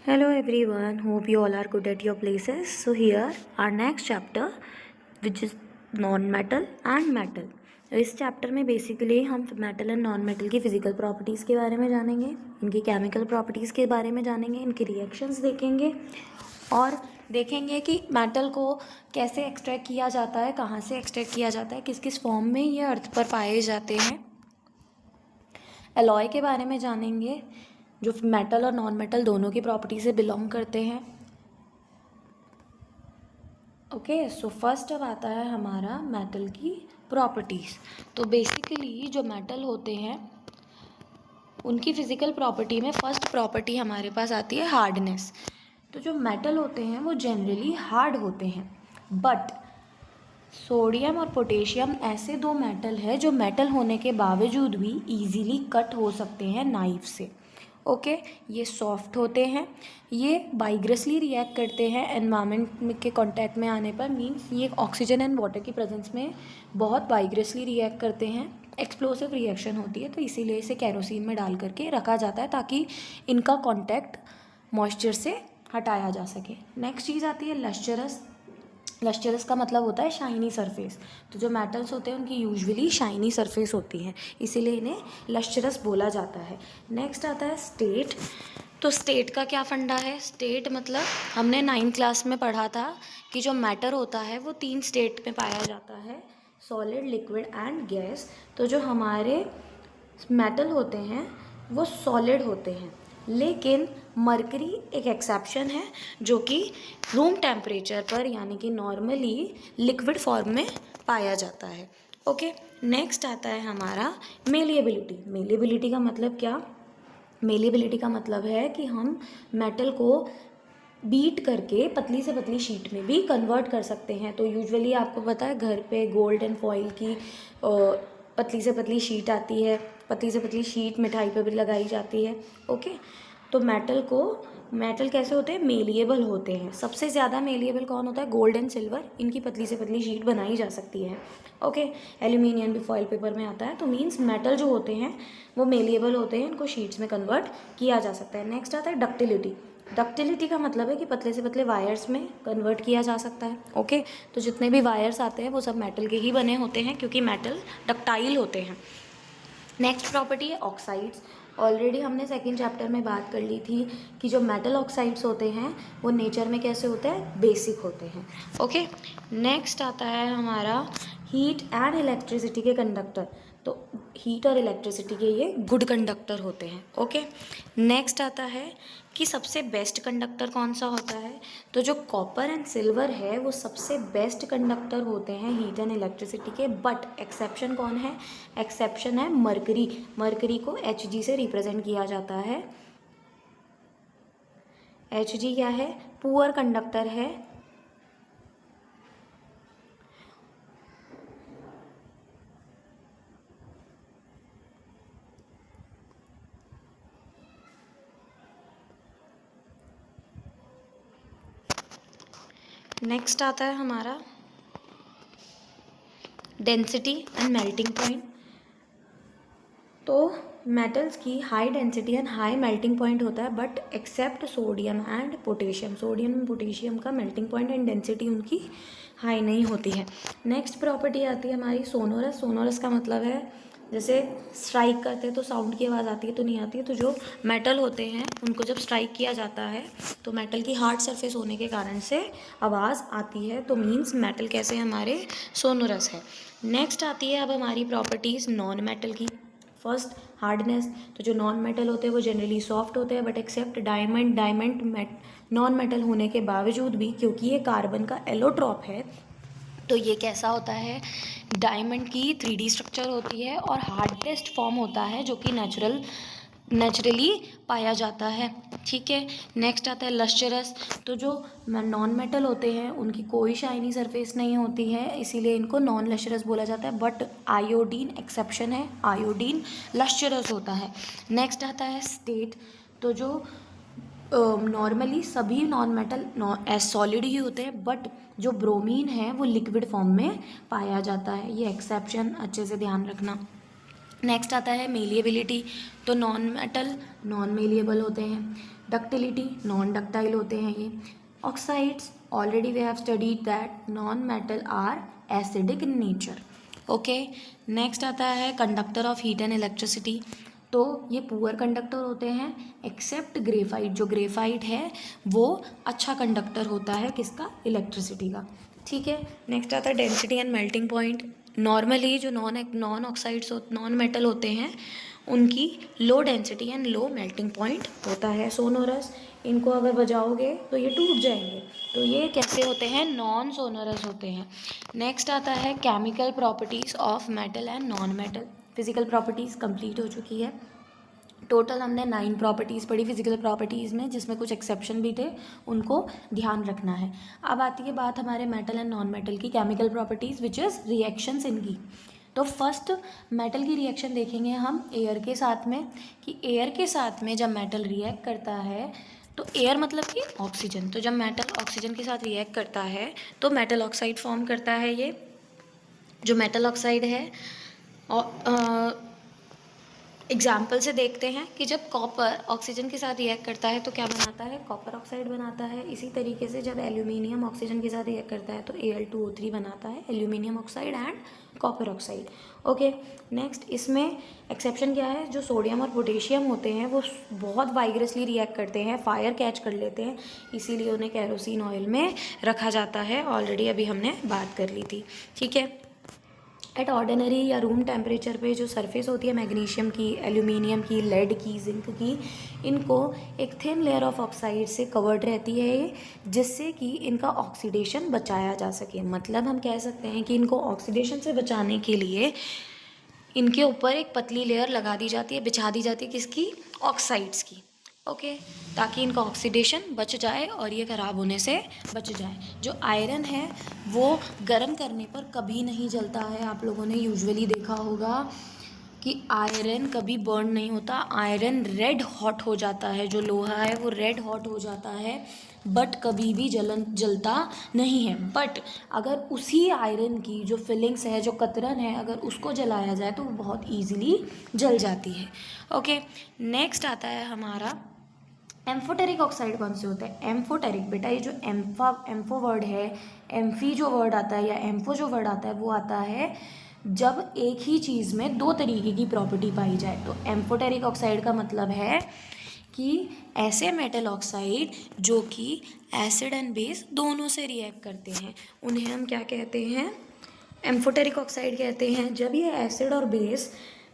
Hello everyone, hope you all are good at your places. So here our next chapter which is non-metal and metal. इस chapter में basically हम metal and non metal की physical properties के बारे में जानेंगे, इनकी chemical properties के बारे में जानेंगे, इनके रिएक्शंस देखेंगे और देखेंगे कि मेटल को कैसे एक्सट्रैक्ट किया जाता है, कहाँ से एक्सट्रैक्ट किया जाता है, किस किस फॉर्म में ये अर्थ पर पाए जाते हैं। एलॉय के बारे में जानेंगे जो मेटल और नॉन मेटल दोनों की प्रॉपर्टी से बिलोंग करते हैं। ओके, सो फर्स्ट अब आता है हमारा मेटल की प्रॉपर्टीज़। तो बेसिकली जो मेटल होते हैं उनकी फिजिकल प्रॉपर्टी में फर्स्ट प्रॉपर्टी हमारे पास आती है हार्डनेस। तो जो मेटल होते हैं वो जनरली हार्ड होते हैं, बट सोडियम और पोटेशियम ऐसे दो मेटल है जो मेटल होने के बावजूद भी इजीली कट हो सकते हैं नाइफ से। ओके, ये सॉफ्ट होते हैं, ये बाइग्रसली रिएक्ट करते हैं एनवायरनमेंट के कांटेक्ट में आने पर। मींस ये ऑक्सीजन एंड वाटर की प्रेजेंस में बहुत बाइग्रसली रिएक्ट करते हैं, एक्सप्लोसिव रिएक्शन होती है, तो इसीलिए इसे केरोसिन में डाल करके रखा जाता है ताकि इनका कांटेक्ट मॉइस्चर से हटाया जा सके। नेक्स्ट चीज़ आती है लस्चरस। लस्चरस का मतलब होता है शाइनी सरफेस। तो जो मेटल्स होते हैं उनकी यूजुअली शाइनी सरफेस होती है, इसीलिए इन्हें लस्चरस बोला जाता है। नेक्स्ट आता है स्टेट। तो स्टेट का क्या फंडा है? स्टेट मतलब हमने 9th क्लास में पढ़ा था कि जो मैटर होता है वो 3 स्टेट में पाया जाता है, सॉलिड, लिक्विड एंड गैस। तो जो हमारे मेटल होते हैं वो सॉलिड होते हैं, लेकिन मरकरी एक एक्सेप्शन है जो कि रूम टेम्परेचर पर यानी कि नॉर्मली लिक्विड फॉर्म में पाया जाता है। ओके, नेक्स्ट आता है हमारा मेलिएबिलिटी। मेलिएबिलिटी का मतलब क्या? मेलिएबिलिटी का मतलब है कि हम मेटल को बीट करके पतली से पतली शीट में भी कन्वर्ट कर सकते हैं। तो यूजुअली आपको पता है घर पे गोल्ड एंड फॉइल की पतली से पतली शीट आती है, पतली से पतली शीट मिठाई पर भी लगाई जाती है। ओके, तो मेटल कैसे होते हैं? मेलिएबल होते हैं। सबसे ज़्यादा मेलिएबल कौन होता है? गोल्ड एंड सिल्वर, इनकी पतली से पतली शीट बनाई जा सकती है। ओके, एल्यूमिनियम भी फॉइल पेपर में आता है। तो मीन्स मेटल जो होते हैं वो मेलिएबल होते हैं, इनको शीट्स में कन्वर्ट किया जा सकता है। नेक्स्ट आता है डक्टिलिटी। डक्टिलिटी का मतलब है कि पतले से पतले वायर्स में कन्वर्ट किया जा सकता है। ओके, तो जितने भी वायर्स आते हैं वो सब मेटल के ही बने होते हैं क्योंकि मेटल डक्टाइल होते हैं। नेक्स्ट प्रॉपर्टी है ऑक्साइड्स। ऑलरेडी हमने सेकंड चैप्टर में बात कर ली थी कि जो मेटल ऑक्साइड्स होते हैं वो नेचर में कैसे होते हैं? बेसिक होते हैं। ओके, नेक्स्ट आता है हमारा हीट एंड इलेक्ट्रिसिटी के कंडक्टर। तो हीट और इलेक्ट्रिसिटी के ये गुड कंडक्टर होते हैं। ओके, नेक्स्ट आता है कि सबसे बेस्ट कंडक्टर कौन सा होता है? तो जो कॉपर एंड सिल्वर है वो सबसे बेस्ट कंडक्टर होते हैं हीट एंड इलेक्ट्रिसिटी के, बट एक्सेप्शन कौन है? एक्सेप्शन है मरकरी। मरकरी को Hg से रिप्रेजेंट किया जाता है। Hg क्या है? पुअर कंडक्टर है। नेक्स्ट आता है हमारा डेंसिटी एंड मेल्टिंग पॉइंट। तो मेटल्स की high density and high melting point होता है, but except sodium and potassium. Sodium and potassium का मेल्टिंग पॉइंट एंड डेंसिटी उनकी हाई नहीं होती है। नेक्स्ट प्रॉपर्टी आती है हमारी सोनोरस। सोनोरस का मतलब है जैसे स्ट्राइक करते हैं तो साउंड की आवाज़ आती है तो नहीं आती है। तो जो मेटल होते हैं उनको जब स्ट्राइक किया जाता है तो मेटल की हार्ड सरफेस होने के कारण से आवाज़ आती है। तो मीन्स मेटल कैसे हमारे सोनोरस है। नेक्स्ट आती है अब हमारी प्रॉपर्टीज़ नॉन मेटल की। First hardness. तो जो नॉन मेटल होते हैं वो जनरली सॉफ्ट होते हैं, but except diamond non metal होने के बावजूद भी क्योंकि ये कार्बन का एलोट्रॉप है तो ये कैसा होता है? डायमंड की 3D स्ट्रक्चर होती है और हार्डेस्ट फॉर्म होता है जो कि नेचुरली पाया जाता है। ठीक है, नेक्स्ट आता है लस्चरस। तो जो नॉन मेटल होते हैं उनकी कोई शाइनी सरफेस नहीं होती है, इसीलिए इनको नॉन लस्चरस बोला जाता है, बट आयोडीन एक्सेप्शन है, आयोडीन लस्चरस होता है। नेक्स्ट आता है स्टेट। तो जो नॉर्मली सभी नॉन मेटल सॉलिड ही होते हैं, बट जो ब्रोमीन है वो लिक्विड फॉर्म में पाया जाता है। ये एक्सेप्शन अच्छे से ध्यान रखना। नेक्स्ट आता है मेलिएबिलिटी, तो नॉन मेटल नॉन मेलिएबल होते हैं। डक्टिलिटी, नॉन डक्टाइल होते हैं ये। Oxides, already we have studied that non metal are acidic in nature. Okay, next आता है conductor of heat and electricity, तो ये पुअर कंडक्टर होते हैं एक्सेप्ट ग्रेफाइट। जो ग्रेफाइट है वो अच्छा कंडक्टर होता है किसका, इलेक्ट्रिसिटी का। ठीक है, नेक्स्ट आता है density and melting point. Normally जो नॉन ऑक्साइड्स नॉन मेटल होते हैं उनकी low density and low melting point होता है। सोनोरस, इनको अगर बजाओगे तो ये टूट जाएंगे, तो ये कैसे होते हैं, नॉन सोनोरस होते हैं। नेक्स्ट आता है chemical properties of metal and non metal. Physical properties complete हो चुकी है। टोटल हमने 9 प्रॉपर्टीज़ पढ़ी फिजिकल प्रॉपर्टीज़ में, जिसमें कुछ एक्सेप्शन भी थे, उनको ध्यान रखना है। अब आती है बात हमारे मेटल एंड नॉन मेटल की chemical properties which is reactions इनकी। तो फर्स्ट मेटल की रिएक्शन देखेंगे हम एयर के साथ में, कि एयर के साथ में जब मेटल रिएक्ट करता है, तो एयर मतलब कि ऑक्सीजन, तो जब मेटल ऑक्सीजन के साथ रिएक्ट करता है तो मेटल ऑक्साइड फॉर्म करता है। ये जो मेटल ऑक्साइड है, और एग्जाम्पल से देखते हैं कि जब कॉपर ऑक्सीजन के साथ रिएक्ट करता है तो क्या बनाता है, कॉपर ऑक्साइड बनाता है। इसी तरीके से जब एल्यूमिनियम ऑक्सीजन के साथ रिएक्ट करता है तो Al2O3 बनाता है, aluminium oxide and copper oxide. Okay, next इसमें एक्सेप्शन क्या है, जो सोडियम और पोटेशियम होते हैं वो बहुत वाइग्रसली रिएक्ट करते हैं, फायर कैच कर लेते हैं, इसीलिए उन्हें केरोसिन ऑयल में रखा जाता है। ऑलरेडी अभी हमने बात कर ली थी। ठीक है, एट ऑर्डिनरी या रूम टेम्परेचर पे जो सरफेस होती है मैग्नीशियम की, एल्यूमिनियम की, लेड की, जिंक की, इनको एक थिन लेयर ऑफ ऑक्साइड से कवर्ड रहती है ये, जिससे कि इनका ऑक्सीडेशन बचाया जा सके। मतलब हम कह सकते हैं कि इनको ऑक्सीडेशन से बचाने के लिए इनके ऊपर एक पतली लेयर लगा दी जाती है, बिछा दी जाती है, किसकी, ऑक्साइड्स की। ओके, ताकि इनका ऑक्सीडेशन बच जाए और ये ख़राब होने से बच जाए। जो आयरन है वो गर्म करने पर कभी नहीं जलता है। आप लोगों ने यूजुअली देखा होगा कि आयरन कभी बर्न नहीं होता, आयरन रेड हॉट हो जाता है, जो लोहा है वो रेड हॉट हो जाता है, बट कभी भी जलता नहीं है। बट अगर उसी आयरन की जो फिलिंग्स है, जो कतरन है, अगर उसको जलाया जाए तो वो बहुत ईजिली जल जाती है। ओके, नेक्स्ट आता है हमारा एम्फोटेरिक ऑक्साइड। कौन से होता है, एम्फोटेरिक। बेटा ये जो एम्फो वर्ड है, एम्फी जो वर्ड आता है या एम्फो जो वर्ड आता है वो आता है जब एक ही चीज़ में 2 तरीके की प्रॉपर्टी पाई जाए। तो एम्फोटेरिक ऑक्साइड का मतलब है कि ऐसे मेटल ऑक्साइड जो कि एसिड एंड बेस दोनों से रिएक्ट करते हैं, उन्हें हम क्या कहते हैं, एम्फोटेरिक ऑक्साइड कहते हैं। जब ये एसिड और बेस,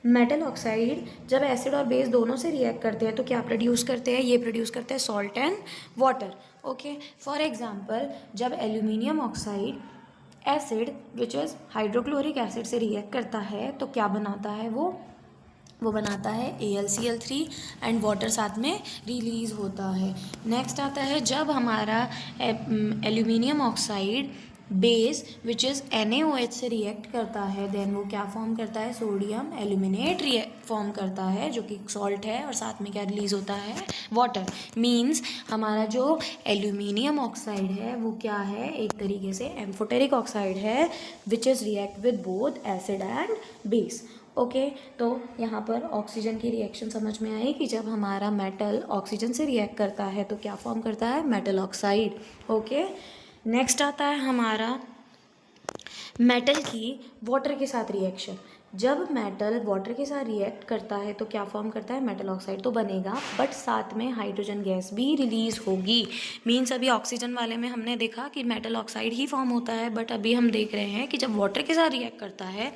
मेटल ऑक्साइड जब एसिड और बेस दोनों से रिएक्ट करते हैं तो क्या प्रोड्यूस करते हैं, ये प्रोड्यूस करते हैं salt and water. Okay, for example जब aluminium oxide acid which is hydrochloric acid से रिएक्ट करता है तो क्या बनाता है, वो बनाता है AlCl3 एंड वाटर साथ में रिलीज़ होता है। नेक्स्ट आता है जब हमारा aluminium oxide base which is NaOH से रिएक्ट करता है, देन वो क्या फॉर्म करता है, सोडियम एल्यूमिनेट फॉर्म करता है, जो कि सॉल्ट है, और साथ में क्या रिलीज़ होता है, वाटर। मीन्स हमारा जो एल्यूमिनियम ऑक्साइड है वो क्या है, एक तरीके से एम्फोटेरिक ऑक्साइड है which is react with both acid and base. Okay, तो यहाँ पर ऑक्सीजन की रिएक्शन समझ में आई कि जब हमारा मेटल ऑक्सीजन से रिएक्ट करता है तो क्या फॉर्म करता है, मेटल ऑक्साइड। ओके, नेक्स्ट आता है हमारा मेटल की वाटर के साथ रिएक्शन। जब मेटल वाटर के साथ रिएक्ट करता है तो क्या फॉर्म करता है, मेटल ऑक्साइड तो बनेगा, बट साथ में हाइड्रोजन गैस भी रिलीज़ होगी। मीन्स अभी ऑक्सीजन वाले में हमने देखा कि मेटल ऑक्साइड ही फॉर्म होता है, बट अभी हम देख रहे हैं कि जब वाटर के साथ रिएक्ट करता है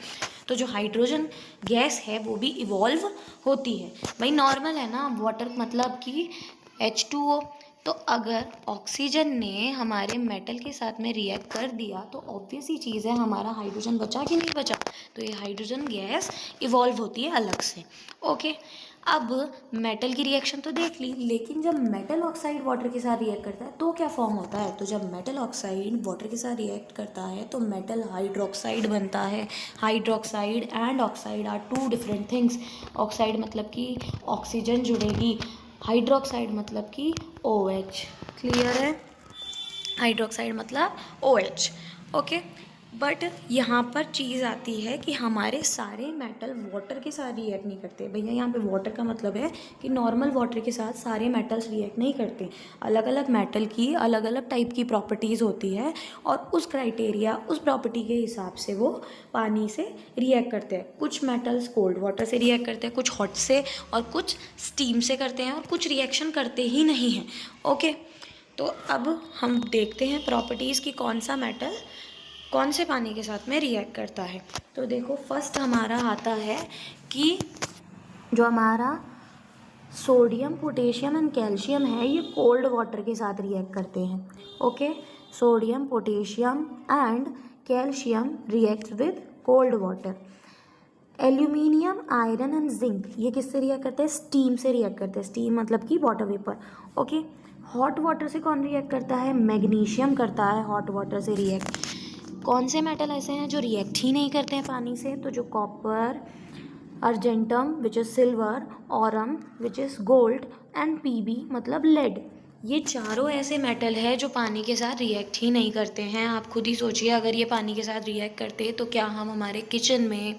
तो जो हाइड्रोजन गैस है वो भी इवॉल्व होती है। भाई नॉर्मल है ना, वाटर मतलब कि H2O, तो अगर ऑक्सीजन ने हमारे मेटल के साथ में रिएक्ट कर दिया तो ऑब्वियस ही चीज़ है हमारा हाइड्रोजन बचा कि नहीं बचा, तो ये हाइड्रोजन गैस इवॉल्व होती है अलग से। ओके, अब मेटल की रिएक्शन तो देख ली, लेकिन जब मेटल ऑक्साइड वाटर के साथ रिएक्ट करता है तो क्या फॉर्म होता है, तो जब मेटल ऑक्साइड वाटर के साथ रिएक्ट करता है तो मेटल हाइड्रोक्साइड बनता है। Hydroxide and oxide are 2 different things. Oxide मतलब कि ऑक्सीजन जुड़ेगी, हाइड्रोक्साइड मतलब कि OH। क्लियर है, हाइड्रोक्साइड मतलब OH। ओके, बट यहाँ पर चीज़ आती है कि हमारे सारे मेटल वाटर के साथ रिएक्ट नहीं करते। भैया यहाँ पे वाटर का मतलब है कि नॉर्मल वाटर के साथ सारे मेटल्स रिएक्ट नहीं करते। अलग अलग मेटल की अलग अलग टाइप की प्रॉपर्टीज़ होती है और उस क्राइटेरिया, उस प्रॉपर्टी के हिसाब से वो पानी से रिएक्ट करते हैं। कुछ मेटल्स कोल्ड वाटर से रिएक्ट करते हैं, कुछ हॉट से, और कुछ स्टीम से करते हैं, और कुछ रिएक्शन करते ही नहीं हैं। ओके, तो अब हम देखते हैं प्रॉपर्टीज़ की कौन सा मेटल कौन से पानी के साथ में रिएक्ट करता है। तो देखो, फर्स्ट हमारा आता है कि जो हमारा सोडियम, पोटेशियम एंड कैल्शियम है, ये कोल्ड वाटर के साथ रिएक्ट करते हैं। Okay, sodium, potassium and calcium react with cold water. Aluminium, iron and zinc ये किससे रिएक्ट करते हैं? स्टीम से रिएक्ट करते हैं। स्टीम मतलब कि water vapour. Okay, hot water से कौन रिएक्ट करता है? मैग्नीशियम करता है हॉट वाटर से रिएक्ट। कौन से मेटल ऐसे हैं जो रिएक्ट ही नहीं करते हैं पानी से? तो जो copper, argentum which is silver, aurum which is gold and PB मतलब लेड, ये चारों ऐसे मेटल है जो पानी के साथ रिएक्ट ही नहीं करते हैं। आप खुद ही सोचिए, अगर ये पानी के साथ रिएक्ट करते तो क्या हम हमारे किचन में,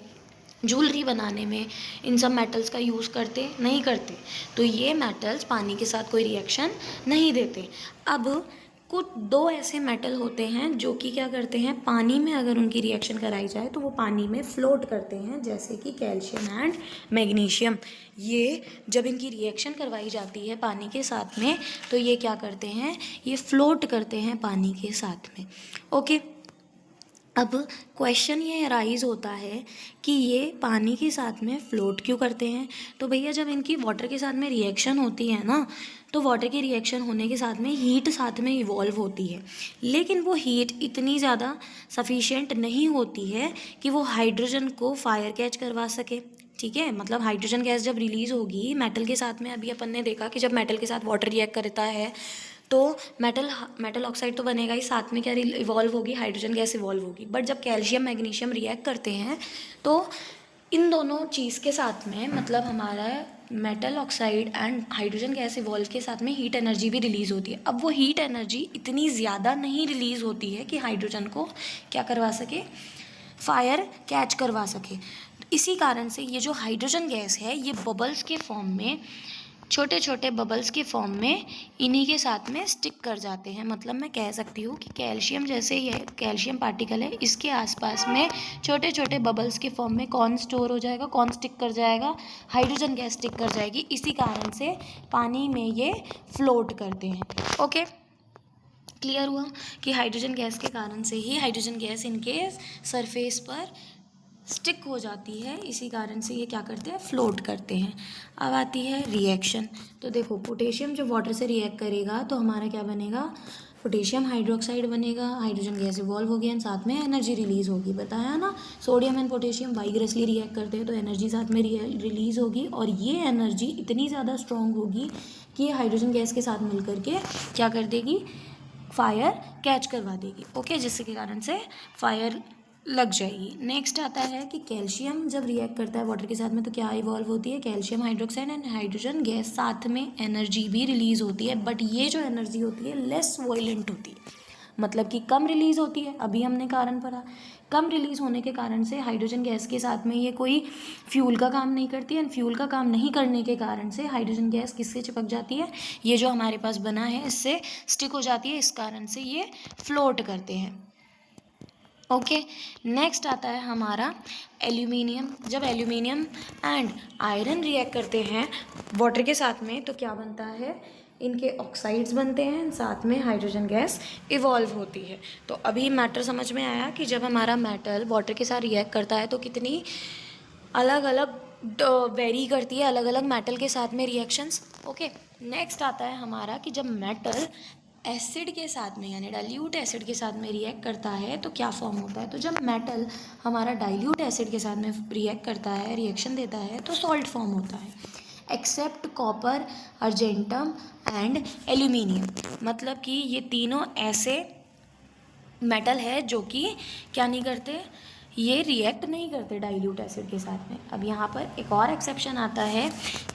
ज्वेलरी बनाने में इन सब मेटल्स का यूज़ करते? नहीं करते। तो ये मेटल्स पानी के साथ कोई रिएक्शन नहीं देते। अब कुछ दो ऐसे मेटल होते हैं जो कि क्या करते हैं, पानी में अगर उनकी रिएक्शन कराई जाए तो वो पानी में फ्लोट करते हैं, जैसे कि कैल्शियम एंड मैग्नीशियम। ये जब इनकी रिएक्शन करवाई जाती है पानी के साथ में तो ये क्या करते हैं, ये फ्लोट करते हैं पानी के साथ में। ओके, अब क्वेश्चन ये अराइज होता है कि ये पानी के साथ में फ्लोट क्यों करते हैं? तो भैया जब इनकी वाटर के साथ में रिएक्शन होती है ना, तो वाटर की रिएक्शन होने के साथ में हीट साथ में इवॉल्व होती है, लेकिन वो हीट इतनी ज़्यादा सफिशिएंट नहीं होती है कि वो हाइड्रोजन को फायर कैच करवा सके। ठीक है, मतलब हाइड्रोजन गैस जब रिलीज़ होगी मेटल के साथ में, अभी अपन ने देखा कि जब मेटल के साथ वाटर रिएक्ट करता है तो मेटल ऑक्साइड तो बनेगा ही, साथ में क्या इवॉल्व होगी, हाइड्रोजन गैस इवॉल्व होगी। बट जब कैल्शियम मैग्नीशियम रिएक्ट करते हैं तो इन दोनों चीज़ के साथ में, मतलब हमारा metal oxide and hydrogen gas evolve के साथ में हीट एनर्जी भी रिलीज़ होती है। अब वो हीट एनर्जी इतनी ज़्यादा नहीं रिलीज़ होती है कि हाइड्रोजन को क्या करवा सके, फायर कैच करवा सके। इसी कारण से ये जो हाइड्रोजन गैस है ये बबल्स के फॉर्म में, छोटे छोटे बबल्स के फॉर्म में इन्हीं के साथ में स्टिक कर जाते हैं। मतलब मैं कह सकती हूँ कि कैल्शियम जैसे ये कैल्शियम पार्टिकल है, इसके आसपास में छोटे छोटे बबल्स के फॉर्म में कौन स्टोर हो जाएगा, कौन स्टिक कर जाएगा, हाइड्रोजन गैस स्टिक कर जाएगी। इसी कारण से पानी में ये फ्लोट करते हैं। ओके, क्लियर हुआ कि हाइड्रोजन गैस के कारण से ही हाइड्रोजन गैस इनके सरफेस पर स्टिक हो जाती है, इसी कारण से ये क्या करते हैं, फ्लोट करते हैं। अब आती है रिएक्शन। तो देखो, पोटेशियम जब वाटर से रिएक्ट करेगा तो हमारा क्या बनेगा, पोटेशियम हाइड्रोक्साइड बनेगा, हाइड्रोजन गैस इवॉल्व होगी एंड साथ में एनर्जी रिलीज़ होगी। बताया ना, सोडियम एंड पोटेशियम वाइग्रसली रिएक्ट करते हैं तो एनर्जी साथ में रिलीज़ होगी, और ये एनर्जी इतनी ज़्यादा स्ट्रॉन्ग होगी कि ये हाइड्रोजन गैस के साथ मिल करके क्या कर देगी, फायर कैच करवा देगी। ओके, जिसके कारण से फायर लग जाएगी। नेक्स्ट आता है कि कैल्शियम जब रिएक्ट करता है वाटर के साथ में तो क्या इवॉल्व होती है, calcium hydroxide and hydrogen gas, साथ में एनर्जी भी रिलीज़ होती है। बट ये जो एनर्जी होती है लेस वॉयलेंट होती है, मतलब कि कम रिलीज़ होती है। अभी हमने कारण पढ़ा, कम रिलीज़ होने के कारण से हाइड्रोजन गैस के साथ में ये कोई फ्यूल का काम नहीं करती है, एंड फ्यूल का काम नहीं करने के कारण से हाइड्रोजन गैस किससे चिपक जाती है, ये जो हमारे पास बना है इससे स्टिक हो जाती है, इस कारण से ये फ्लोट करते हैं। ओके, नेक्स्ट आता है हमारा एल्यूमिनियम। जब एल्यूमिनियम एंड आयरन रिएक्ट करते हैं वाटर के साथ में तो क्या बनता है, इनके ऑक्साइड्स बनते हैं, साथ में हाइड्रोजन गैस इवॉल्व होती है। तो अभी मैटर समझ में आया कि जब हमारा मेटल वाटर के साथ रिएक्ट करता है तो कितनी अलग अलग वेरी करती है अलग अलग मेटल के साथ में रिएक्शंस। ओके, नेक्स्ट आता है हमारा कि जब मेटल एसिड के साथ में यानी डाइल्यूट एसिड के साथ में रिएक्ट करता है तो क्या फॉर्म होता है। तो जब मेटल हमारा डाइल्यूट एसिड के साथ में रिएक्ट करता है, रिएक्शन देता है, तो सॉल्ट फॉर्म होता है, except copper, argentum and aluminium. मतलब कि ये तीनों ऐसे मेटल है जो कि क्या नहीं करते, ये रिएक्ट नहीं करते डाइल्यूट एसिड के साथ में। अब यहाँ पर एक और एक्सेप्शन आता है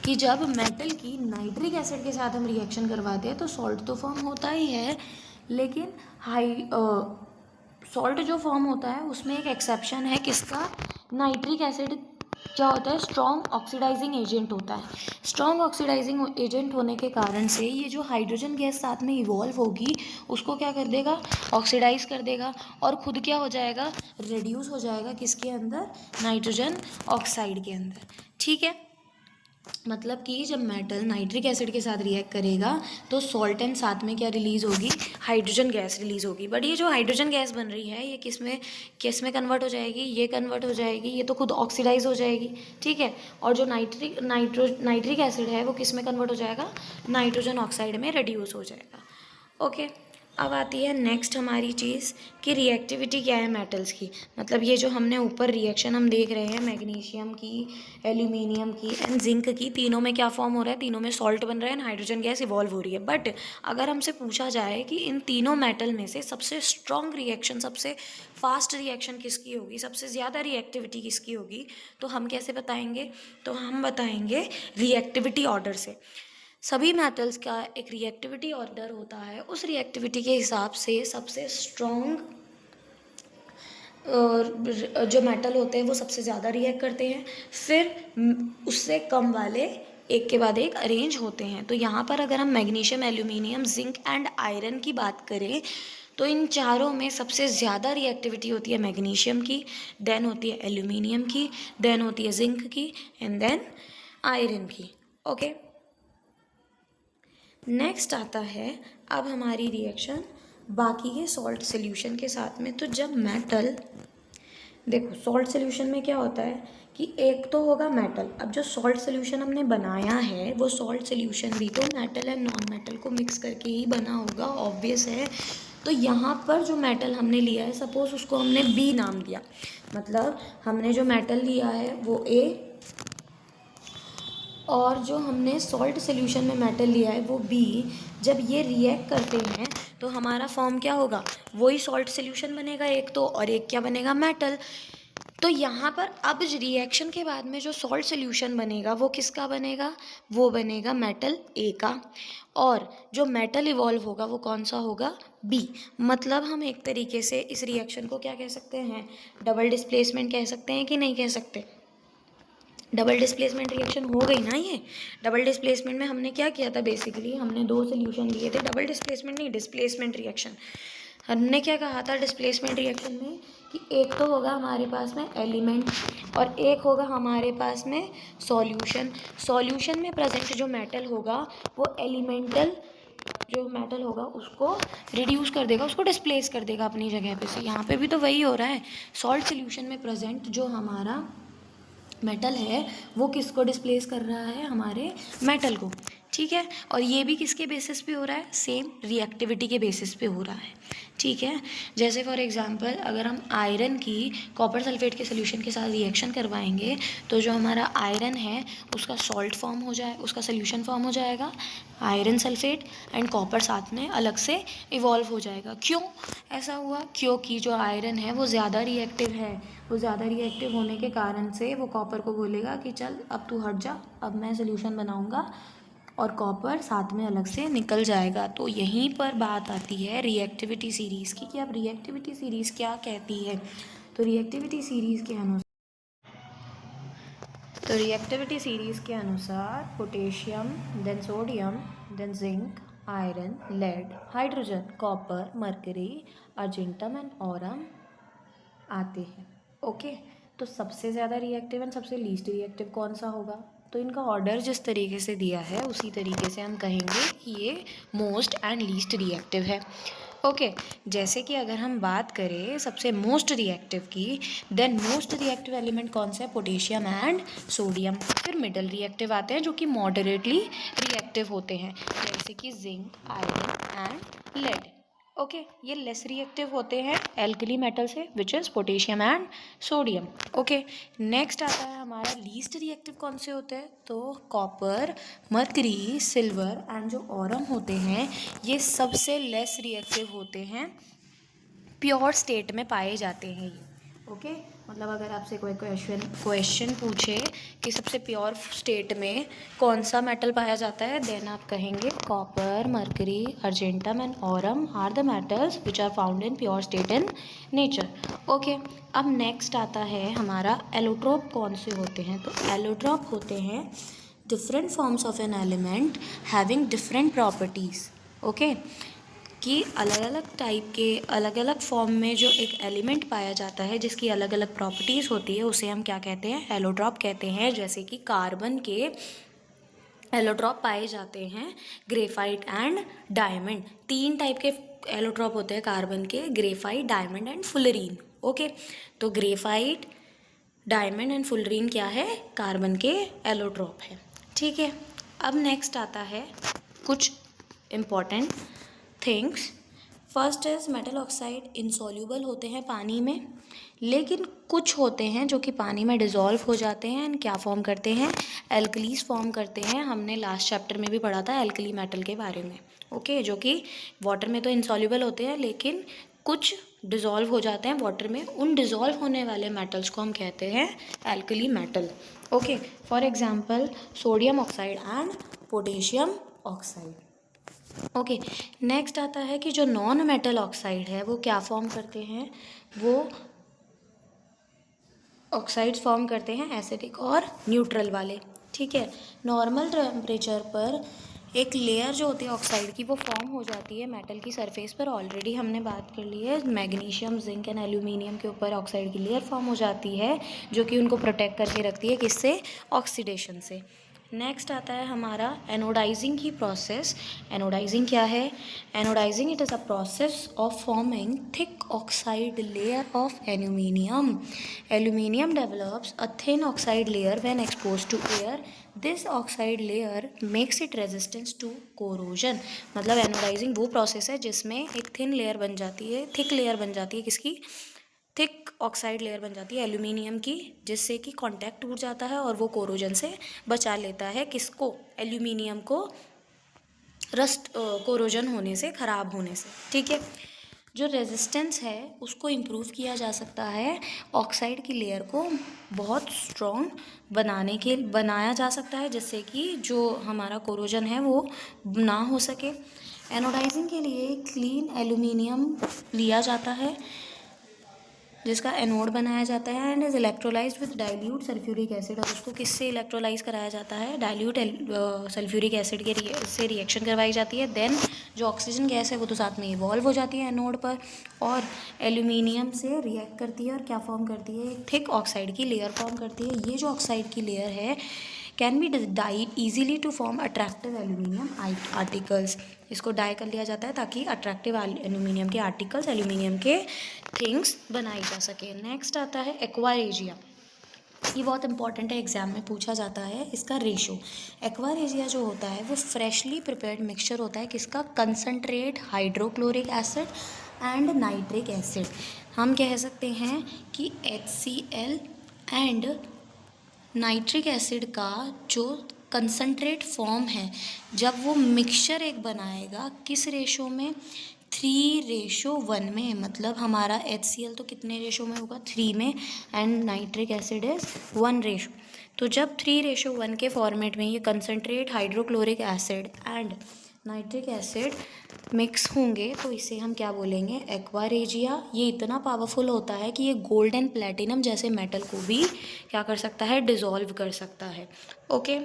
कि जब मेटल की नाइट्रिक एसिड के साथ हम रिएक्शन करवाते हैं तो सॉल्ट तो फॉर्म होता ही है, लेकिन सॉल्ट जो फॉर्म होता है उसमें एक एक्सेप्शन है, किसका? नाइट्रिक एसिड क्या होता है? स्ट्रॉन्ग ऑक्सीडाइजिंग एजेंट होता है। स्ट्रॉन्ग ऑक्सीडाइजिंग एजेंट होने के कारण से ये जो हाइड्रोजन गैस साथ में इवॉल्व होगी उसको क्या कर देगा? ऑक्सीडाइज कर देगा और खुद क्या हो जाएगा? रिड्यूस हो जाएगा किसके अंदर? नाइट्रोजन ऑक्साइड के अंदर। ठीक है, मतलब कि जब मेटल नाइट्रिक एसिड के साथ रिएक्ट करेगा तो सॉल्ट एंड साथ में क्या रिलीज़ होगी? हाइड्रोजन गैस रिलीज़ होगी। बट ये जो हाइड्रोजन गैस बन रही है ये किस में कन्वर्ट हो जाएगी? ये कन्वर्ट हो जाएगी, ये तो खुद ऑक्सीडाइज हो जाएगी। ठीक है, और जो नाइट्रिक एसिड है वो किस में कन्वर्ट हो जाएगा? नाइट्रोजन ऑक्साइड में रिड्यूस हो जाएगा। ओके, अब आती है नेक्स्ट हमारी चीज़ कि रिएक्टिविटी क्या है मेटल्स की। मतलब ये जो हमने ऊपर रिएक्शन हम देख रहे हैं मैग्नीशियम की, एल्यूमिनियम की एंड जिंक की, तीनों में क्या फॉर्म हो रहा है? तीनों में सॉल्ट बन रहा है एंड हाइड्रोजन गैस इवॉल्व हो रही है। बट अगर हमसे पूछा जाए कि इन तीनों मेटल में से सबसे स्ट्रॉन्ग रिएक्शन, सबसे फास्ट रिएक्शन किसकी होगी, सबसे ज़्यादा रिएक्टिविटी किसकी होगी, तो हम कैसे बताएंगे? तो हम बताएंगे रिएक्टिविटी ऑर्डर से। सभी मेटल्स का एक रिएक्टिविटी ऑर्डर होता है, उस रिएक्टिविटी के हिसाब से सबसे स्ट्रॉन्ग जो मेटल होते हैं वो सबसे ज़्यादा रिएक्ट करते हैं, फिर उससे कम वाले एक के बाद एक अरेंज होते हैं। तो यहाँ पर अगर हम magnesium, aluminium, zinc and iron की बात करें तो इन चारों में सबसे ज़्यादा रिएक्टिविटी होती है मैग्नीशियम की, देन होती है एल्यूमिनियम की, देन होती है जिंक की एंड देन आयरन की। ओके, नेक्स्ट आता है अब हमारी रिएक्शन बाकी के सॉल्ट सोल्यूशन के साथ में। तो जब मेटल, देखो सॉल्ट सोल्यूशन में क्या होता है कि एक तो होगा मेटल। अब जो सॉल्ट सोल्यूशन हमने बनाया है वो सॉल्ट सोल्यूशन भी तो मेटल एंड नॉन मेटल को मिक्स करके ही बना होगा, ऑब्वियस है। तो यहाँ पर जो मेटल हमने लिया है, सपोज उसको हमने बी नाम दिया, मतलब हमने जो मेटल लिया है वो ए, और जो हमने सॉल्ट सोल्यूशन में मेटल लिया है वो बी। जब ये रिएक्ट करते हैं तो हमारा फॉर्म क्या होगा? वही सॉल्ट सोल्यूशन बनेगा एक तो, और एक क्या बनेगा? मेटल। तो यहाँ पर अब रिएक्शन के बाद में जो सॉल्ट सोल्यूशन बनेगा वो किसका बनेगा? वो बनेगा मेटल ए का, और जो मेटल इवॉल्व होगा वो कौन सा होगा? बी। मतलब हम एक तरीके से इस रिएक्शन को क्या कह सकते हैं? डबल डिस्प्लेसमेंट कह सकते हैं कि नहीं कह सकते? डबल डिस्प्लेसमेंट रिएक्शन हो गई ना ये। डबल डिस्प्लेसमेंट में हमने क्या किया था? बेसिकली हमने दो सोल्यूशन लिए थे, डबल डिस्प्लेसमेंट नहीं, डिस्प्लेसमेंट रिएक्शन। हमने क्या कहा था डिस्प्लेसमेंट रिएक्शन में कि एक तो होगा हमारे पास में एलिमेंट और एक होगा हमारे पास में सॉल्यूशन। सॉल्यूशन में प्रेजेंट जो मेटल होगा वो एलिमेंटल जो मेटल होगा उसको रिड्यूस कर देगा, उसको डिस्प्लेस कर देगा अपनी जगह पे से। यहाँ पे भी तो वही हो रहा है। सॉल्ट सोल्यूशन में प्रेजेंट जो हमारा मेटल है वो किसको डिस्प्लेस कर रहा है? हमारे मेटल को। ठीक है, और ये भी किसके बेसिस पे हो रहा है? सेम रिएक्टिविटी के बेसिस पे हो रहा है। ठीक है, जैसे फॉर एग्जांपल अगर हम आयरन की कॉपर सल्फेट के सोल्यूशन के साथ रिएक्शन करवाएंगे तो जो हमारा आयरन है उसका सॉल्ट फॉर्म हो जाए, उसका सोल्यूशन फॉर्म हो जाएगा आयरन सल्फेट, एंड कॉपर साथ में अलग से इवॉल्व हो जाएगा। क्यों ऐसा हुआ? क्योंकि जो आयरन है वो ज़्यादा रिएक्टिव है। वो ज़्यादा रिएक्टिव होने के कारण से वो कॉपर को बोलेगा कि चल अब तू हट जा, अब मैं सोल्यूशन बनाऊंगा, और कॉपर साथ में अलग से निकल जाएगा। तो यहीं पर बात आती है रिएक्टिविटी सीरीज़ की कि अब रिएक्टिविटी सीरीज़ क्या कहती है। तो रिएक्टिविटी सीरीज़ के अनुसार potassium, then sodium, then zinc, iron, lead, hydrogen, copper, mercury, argentum and aurum आते हैं। ओके, तो सबसे ज़्यादा रिएक्टिव एंड सबसे लीस्ट रिएक्टिव कौन सा होगा? तो इनका ऑर्डर जिस तरीके से दिया है उसी तरीके से हम कहेंगे कि ये मोस्ट एंड लीस्ट रिएक्टिव है। ओके, जैसे कि अगर हम बात करें सबसे मोस्ट रिएक्टिव की, देन मोस्ट रिएक्टिव एलिमेंट कौन सा है? Potassium and sodium. फिर मिडल रिएक्टिव आते हैं जो कि मॉडरेटली रिएक्टिव होते हैं, जैसे कि zinc, iron and lead. Okay, ये लेस रिएक्टिव होते हैं एल्कली मेटल से, which is potassium and sodium. Okay, next आता है हमारा लीस्ट रिएक्टिव कौन से होते हैं? तो कॉपर, मरकरी, सिल्वर एंड जो ऑरम होते हैं ये सबसे लेस रिएक्टिव होते हैं, प्योर स्टेट में पाए जाते हैं ये। ओके, मतलब अगर आपसे कोई क्वेश्चन पूछे कि सबसे प्योर स्टेट में कौन सा मेटल पाया जाता है, देन आप कहेंगे copper, mercury, argentum and aurum are the metals which are found in pure state in nature. Okay, अब नेक्स्ट आता है हमारा एलोट्रोप कौन से होते हैं। तो एलोट्रोप होते हैं different forms of an element having different properties. Okay, कि अलग अलग टाइप के अलग अलग फॉर्म में जो एक एलिमेंट पाया जाता है जिसकी अलग अलग प्रॉपर्टीज़ होती है उसे हम क्या कहते हैं, एलोट्रॉप कहते हैं। जैसे कि कार्बन के एलोट्रॉप पाए जाते हैं ग्रेफाइट एंड डायमंड। 3 टाइप के एलोट्रॉप होते हैं कार्बन के, graphite, diamond and fullerene. Okay, तो ग्रेफाइट, डायमंड एंड फुलरीन क्या है, कार्बन के एलोट्रॉप है। ठीक है, अब नेक्स्ट आता है कुछ important things. First is metal oxide insoluble होते हैं पानी में, लेकिन कुछ होते हैं जो कि पानी में डिज़ोल्व हो जाते हैं एंड क्या फॉर्म करते हैं, एल्कलीज फॉर्म करते हैं। हमने लास्ट चैप्टर में भी पढ़ा था एल्कली मेटल के बारे में। ओके, जो कि वाटर में तो इनसॉल्यूबल होते हैं लेकिन कुछ डिज़ोल्व हो जाते हैं वाटर में। उन डिज़ोल्व होने वाले मेटल्स को हम कहते हैं alkali metal. Okay, for example sodium oxide and potassium oxide. Okay, next आता है कि जो नॉन मेटल ऑक्साइड है वो क्या फॉर्म करते हैं, वो ऑक्साइड्स फॉर्म करते हैं एसिडिक और न्यूट्रल वाले। ठीक है, नॉर्मल टेम्परेचर पर एक लेयर जो होती है ऑक्साइड की वो फॉर्म हो जाती है मेटल की सरफेस पर। ऑलरेडी हमने बात कर ली है, मैग्नीशियम, जिंक एंड एल्यूमिनियम के ऊपर ऑक्साइड की लेयर फॉर्म हो जाती है जो कि उनको प्रोटेक्ट करके रखती है, किससे, ऑक्सीडेशन से। नेक्स्ट आता है हमारा एनोडाइजिंग की प्रोसेस। एनोडाइजिंग क्या है, anodising it is a process of forming thick oxide layer of aluminium. Aluminium develops a thin oxide layer when exposed to air. This oxide layer makes it resistance to corrosion. मतलब anodising वो process है जिसमें एक thin layer बन जाती है, thick layer बन जाती है, किसकी, थिक ऑक्साइड लेयर बन जाती है एल्यूमिनियम की, जिससे कि कांटेक्ट टूट जाता है और वो कोरोजन से बचा लेता है, किसको, एल्यूमिनियम को, रस्ट कोरोजन होने से, ख़राब होने से। ठीक है, जो रेजिस्टेंस है उसको इम्प्रूव किया जा सकता है, ऑक्साइड की लेयर को बहुत स्ट्रॉन्ग बनाया जा सकता है, जिससे कि जो हमारा कोरोजन है वो ना हो सके। एनोडाइजिंग के लिए क्लीन एल्यूमिनियम लिया जाता है जिसका एनोड बनाया जाता है and is electrolysed with dilute sulphuric acid. और उसको किससे इलेक्ट्रोलाइज कराया जाता है, डाइल्यूट सल्फ्यूरिक एसिड के से रिएक्शन करवाई जाती है। देन जो ऑक्सीजन गैस है वो तो साथ में इवॉल्व हो जाती है एनोड पर और एल्यूमिनियम से रिएक्ट करती है और क्या फॉर्म करती है, एक थिक ऑक्साइड की लेयर फॉर्म करती है। ये जो ऑक्साइड की लेयर है can be dyed easily to form attractive aluminium articles. इसको डाई कर लिया जाता है ताकि अट्रैक्टिव एल्यूमिनियम के आर्टिकल्स, एल्यूमिनियम के थिंग्स बनाई जा सके। नेक्स्ट आता है एक्वा रेजिया। ये बहुत इंपॉर्टेंट है, एग्जाम में पूछा जाता है इसका रेशो। एक्वा रेजिया जो होता है वो फ्रेशली प्रिपेयर्ड मिक्सचर होता है, किसका, concentrate hydrochloric acid and nitric acid. हम कह सकते हैं कि HCl एंड नाइट्रिक एसिड का जो कंसनट्रेट फॉर्म है, जब वो मिक्सचर एक बनाएगा, किस रेशो में, 3:1 में। मतलब हमारा HCl तो कितने रेशो में होगा, 3 में, and nitric acid is 1 ratio. तो जब 3:1 के फॉर्मेट में ये concentrate hydrochloric acid and nitric acid mix होंगे तो इसे हम क्या बोलेंगे, एक्वा रेजिया। ये इतना पावरफुल होता है कि ये गोल्ड एंड प्लेटिनम जैसे मेटल को भी क्या कर सकता है, डिज़ोल्व कर सकता है। ओके,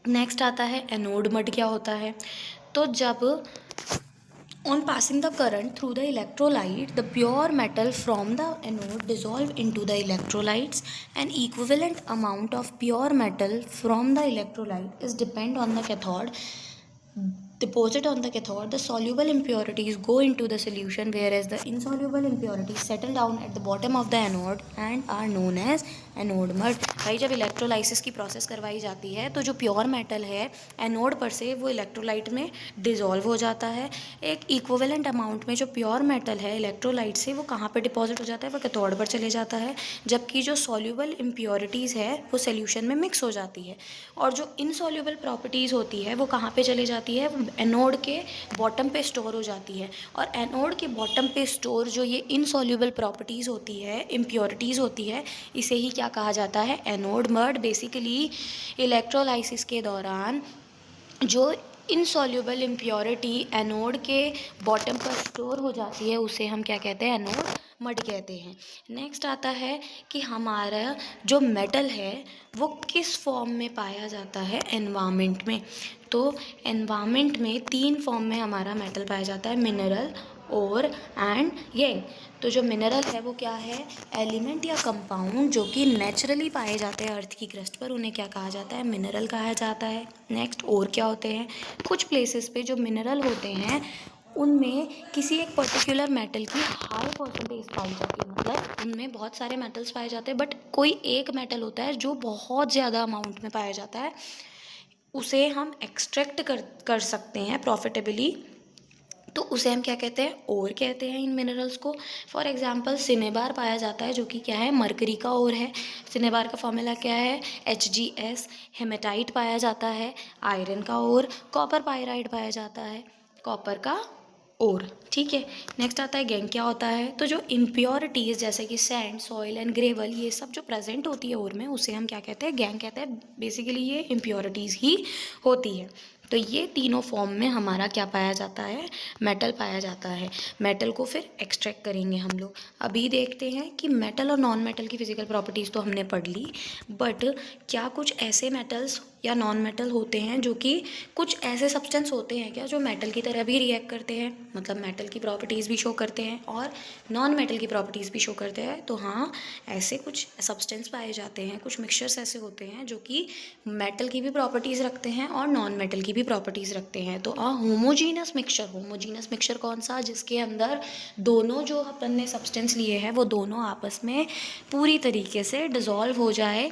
नेक्स्ट आता है एनोड मड। क्या होता है, तो जब on passing the current through the electrolyte, the pure metal from the anode dissolve into the electrolytes. An equivalent amount of pure metal from the electrolyte is depend on the cathode. Deposit on the cathode, the soluble impurities go into the solution, whereas the insoluble impurities settle down at the bottom of the anode and are known as anode mud. भाई जब electrolysis की process करवाई जाती है तो जो pure metal है anode पर से वो इलेक्ट्रोलाइट में डिज़ोल्व हो जाता है। एक इक्विवेलेंट अमाउंट में जो प्योर मेटल है इलेक्ट्रोलाइट से वो कहाँ पर डिपॉजिट हो जाता है, वो कैथोड पर चले जाता है, जबकि जो सॉल्यूबल इम्प्योरिटीज़ है वो सोल्यूशन में मिक्स हो जाती है और जो इनसॉल्यूबल प्रॉपर्टीज़ होती है वो कहाँ पर चले जाती है, एनोड के बॉटम पे स्टोर हो जाती है। और एनोड के बॉटम पे स्टोर जो ये इनसॉल्युबल प्रॉपर्टीज़ होती है, इम्प्योरिटीज़ होती है, इसे ही क्या कहा जाता है, एनोड मड। बेसिकली इलेक्ट्रोलाइसिस के दौरान जो इनसॉल्युबल इम्प्योरिटी एनोड के बॉटम पर स्टोर हो जाती है उसे हम क्या कहते हैं, एनोड मड कहते हैं। नेक्स्ट आता है कि हमारा जो मेटल है वो किस फॉर्म में पाया जाता है एनवायरनमेंट में। तो एनवायरनमेंट में 3 फॉर्म में हमारा मेटल पाया जाता है, मिनरल, ओर एंड गैंग। तो जो मिनरल है वो क्या है, एलिमेंट या कंपाउंड जो कि नेचुरली पाए जाते हैं अर्थ की क्रस्ट पर, उन्हें क्या कहा जाता है, मिनरल कहा जाता है। नेक्स्ट और क्या होते हैं, कुछ प्लेसेस पे जो मिनरल होते हैं उनमें किसी एक पर्टिकुलर मेटल की हाई परसेंटेज पाई जाती है, मतलब उनमें बहुत सारे मेटल्स पाए जाते हैं बट कोई एक मेटल होता है जो बहुत ज़्यादा अमाउंट में पाया जाता है, उसे हम एक्सट्रैक्ट कर सकते हैं प्रॉफिटेबली, तो उसे हम क्या कहते हैं, ओर कहते हैं इन मिनरल्स को। फॉर एग्जांपल सिनेबार पाया जाता है जो कि क्या है, मरकरी का ओर है। सिनेबार का फॉर्मूला क्या है, HgS। हेमेटाइट पाया जाता है, आयरन का ओर। कॉपर पायराइड पाया जाता है, कॉपर का ओर। ठीक है, नेक्स्ट आता है गैंग। क्या होता है, तो जो इम्प्योरिटीज़ जैसे कि सैंड, सॉइल एंड ग्रेवल, ये सब जो प्रेजेंट होती है ओर में, उसे हम क्या कहते हैं, गैंग कहते हैं। बेसिकली ये इम्प्योरिटीज़ ही होती है। तो ये तीनों फॉर्म में हमारा क्या पाया जाता है, मेटल पाया जाता है। मेटल को फिर एक्सट्रैक्ट करेंगे हम लोग। अभी देखते हैं कि मेटल और नॉन मेटल की फिजिकल प्रॉपर्टीज़ तो हमने पढ़ ली, बट क्या कुछ ऐसे मेटल्स या नॉन मेटल होते हैं जो कि कुछ ऐसे सब्सटेंस होते हैं क्या जो मेटल की तरह भी रिएक्ट करते हैं, मतलब मेटल की प्रॉपर्टीज़ भी शो करते हैं और नॉन मेटल की प्रॉपर्टीज़ भी शो करते हैं। तो हाँ, ऐसे कुछ सब्सटेंस पाए जाते हैं, कुछ मिक्सचर्स ऐसे होते हैं जो कि मेटल की भी प्रॉपर्टीज़ रखते हैं और नॉन मेटल की भी प्रॉपर्टीज़ रखते हैं। तो होमोजीनस मिक्सचर कौन सा, जिसके अंदर दोनों जो अपन ने सब्सटेंस लिए हैं वो दोनों आपस में पूरी तरीके से डिज़ोल्व हो जाए,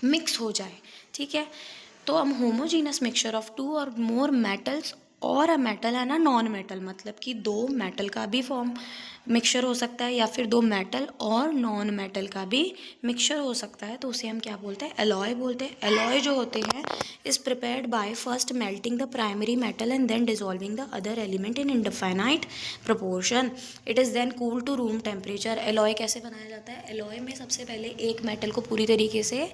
मिक्स हो जाए। ठीक है, तो हम होमोजीनस मिक्सचर ऑफ 2 और मोर मेटल्स और अ मेटल है ना नॉन मेटल, मतलब कि 2 मेटल का भी फॉर्म मिक्सचर हो सकता है या फिर 2 मेटल और नॉन मेटल का भी मिक्सचर हो सकता है, तो उसे हम क्या बोलते हैं, एलॉय बोलते हैं। एलॉय जो होते हैं is prepared by first melting the primary metal and then dissolving the other element in indefinite proportion. It is then cool to room temperature. Alloy कैसे बनाया जाता है, एलॉय में सबसे पहले एक मेटल को पूरी तरीके से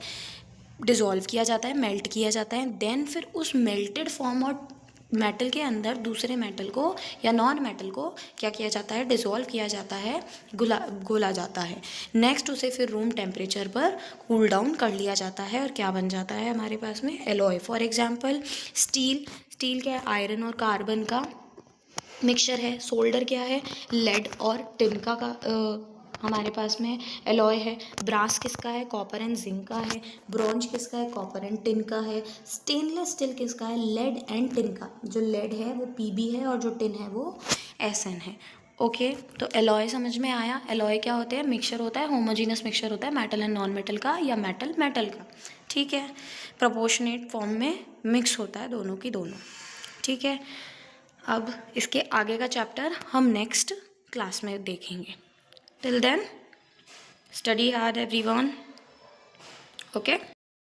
डिज़ोल्व किया जाता है, मेल्ट किया जाता है, देन फिर उस मेल्टेड फॉर्म और मेटल के अंदर दूसरे मेटल को या नॉन मेटल को क्या किया जाता है, डिज़ोल्व किया जाता है, घोला जाता है। नेक्स्ट उसे फिर रूम टेम्परेचर पर कूल डाउन कर लिया जाता है और क्या बन जाता है हमारे पास में, एलॉय। फॉर एग्जांपल स्टील क्या है, आयरन और कार्बन का मिक्सचर है। सोल्डर क्या है, लेड और टिन का हमारे पास में एलॉय है। ब्रास किसका है, कॉपर एंड जिंक का है। ब्रॉन्ज किसका है, कॉपर एंड टिन का है। स्टेनलेस स्टील किसका है, लेड एंड टिन का। जो लेड है वो Pb है और जो टिन है वो Sn है। ओके, तो एलॉय समझ में आया। एलॉय क्या होते हैं, मिक्सचर होता है, होमोजीनस मिक्सचर होता है मेटल एंड नॉन मेटल का या मेटल मेटल का। ठीक है, प्रोपोर्शनेट फॉर्म में मिक्स होता है दोनों की दोनों। ठीक है, अब इसके आगे का चैप्टर हम नेक्स्ट क्लास में देखेंगे। Till then, study hard everyone. Okay.